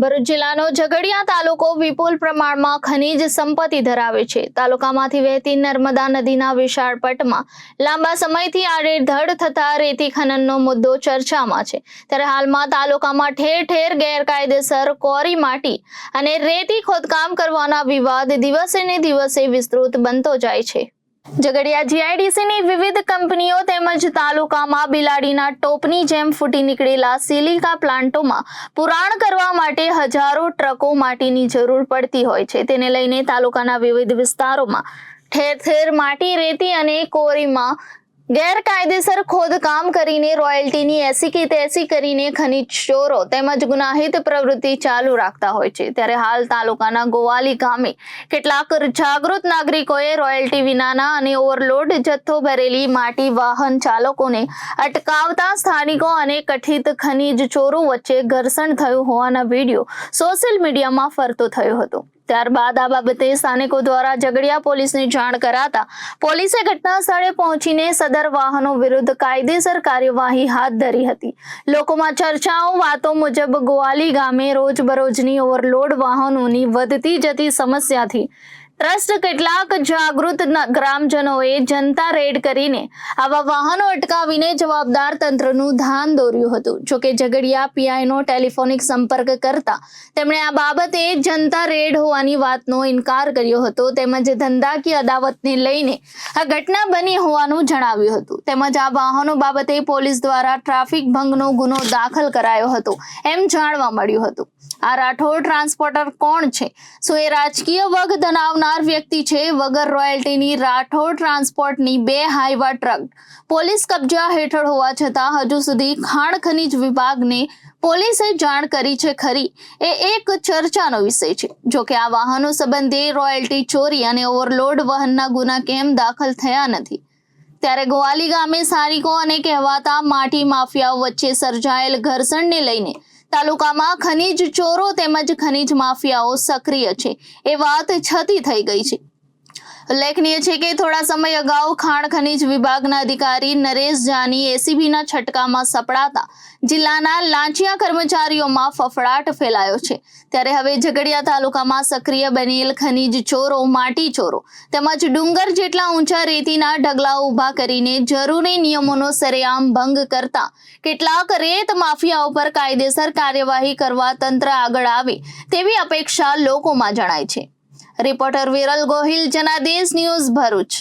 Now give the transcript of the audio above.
ભરૂચ જિલ્લાનો ઝઘડિયા તાલુકો વિપુલ પ્રમાણમાં ખનીજ સંપત્તિ ધરાવે છે. તાલુકામાંથી વહેતી નર્મદા નદીના વિશાળ પટમાં લાંબા સમયથી આડેધડ થતા રેતી ખનનનો મુદ્દો ચર્ચામાં છે. ત્યારે હાલમાં તાલુકામાં ઠેર ઠેર ગેરકાયદેસર કોરી માટી અને રેતી ખોદકામ કરવાના વિવાદ દિવસે ને દિવસે વિસ્તૃત બનતો જાય છે. ઝઘડિયા જીઆઈડીસીની વિવિધ કંપનીઓ તેમજ તાલુકામાં બિલાડીના ટોપની જેમ ફૂટી નીકળેલા સિલિકા પ્લાન્ટોમાં પુરાણ કરવા માટે હજારો ટ્રકો માટીની જરૂર પડતી હોય છે. તેને લઈને તાલુકાના વિવિધ વિસ્તારોમાં ઠેર ઠેર માટી, રેતી અને કોરીમાં ગેરકાયદેસર ખોદકામ કરીને રોયલ્ટીની એસી કે તેસી કરીને ખનીજ ચોરો તેમજ ગુનાહિત પ્રવૃત્તિ ચાલુ રાખતા હોય છે. ત્યારે હાલ તાલુકાના ગોવાલી ગામે કેટલાક જાગૃત નાગરિકોએ રોયલ્ટી વિનાના અને ઓવરલોડ જથ્થો ભરેલી માટી વાહન ચાલકોને અટકાવતા સ્થાનિકો અને કથિત ખનીજ ચોરો વચ્ચે ઘર્ષણ થયું હોવાના વિડીયો સોશિયલ મીડિયામાં ફરતો થયો હતો. ત્યારબાદ આ બાબતે સ્થાનિકો દ્વારા ઝઘડિયા પોલીસને જાણ કરાતા પોલીસે ઘટના સ્થળે પહોંચીને સદર વાહનો વિરુદ્ધ કાયદેસર કાર્યવાહી હાથ ધરી હતી. લોકોમાં ચર્ચાઓ વાતો મુજબ ગોવાલી ગામે રોજબરોજની ઓવરલોડ વાહનોની વધતી જતી સમસ્યાથી ટ્રસ્ટ કેટલાક જાગૃત ગ્રામજનોએ જનતા રેડ કરીને આવા વાહનો અટકાવીને જવાબદાર તંત્રનું ધ્યાન દોર્યું હતું. જોકે ઝઘડિયા પીઆઈનો ટેલિફોનિક સંપર્ક કરતા તેમણે આ બાબતે જનતા રેડ હોવાની વાતનો ઇનકાર કર્યો હતો. તેમજ ધંધાકીય અદાવતને લઈને આ ઘટના બની હોવાનું જણાવ્યું હતું. તેમજ આ વાહનો બાબતે પોલીસ દ્વારા ટ્રાફિક ભંગનો ગુનો દાખલ કરાયો હતો એમ જાણવા મળ્યું હતું. આ રાઠોડ ટ્રાન્સપોર્ટર કોણ છે? શું એ રાજકીય વગ ધરાવનાર વ્યક્તિ છે? વગર રોયલ્ટીની રાઠોડ ટ્રાન્સપોર્ટની 2 હાઈવા ટ્રક પોલીસ કબજા હેઠળ હોવા છતાં હજુ સુધી ખાણ ખનીજ વિભાગને પોલીસે જાણ કરી છે ખરી, એ એક ચર્ચાનો વિષય છે. જોકે આ વાહનો સંબંધે રોયલ્ટી ચોરી અને ઓવરલોડ વહનના ગુના કેમ દાખલ થયા નથી? ત્યારે ગોવાલી ગામે સ્થાનિકો અને કહેવાતા માટી માફિયાઓ વચ્ચે સર્જાયેલ ઘર્ષણને લઈને તાલુકામાં ખનીજ ચોરો તેમજ ખનીજ માફિયાઓ સક્રિય છે એ વાત છતી થઈ ગઈ છે. ઉલ્લેખનીય છે કે થોડા સમય અગાઉ ખાણ ખનીજ વિભાગના અધિકારી નરેશ જાની એસીબીના છટકામાં સપડાતા જિલ્લાના લાંચિયા કર્મચારીઓમાં ફફડાટ ફેલાયો છે. ત્યારે હવે ઝઘડિયા તાલુકામાં સક્રિય બનેલ ખનીજ ચોરો, માટી ચોરો તેમજ ડુંગર જેટલા ઊંચા રેતીના ઢગલાઓ ઊભા કરીને જરૂરી નિયમોનો સરેઆમ ભંગ કરતા કેટલાક રેત માફિયાઓ પર કાયદેસર કાર્યવાહી કરવા તંત્ર આગળ આવે તેવી અપેક્ષા લોકોમાં જણાય છે. Reporter Viral Gohil, Janadesh news, Bharuch.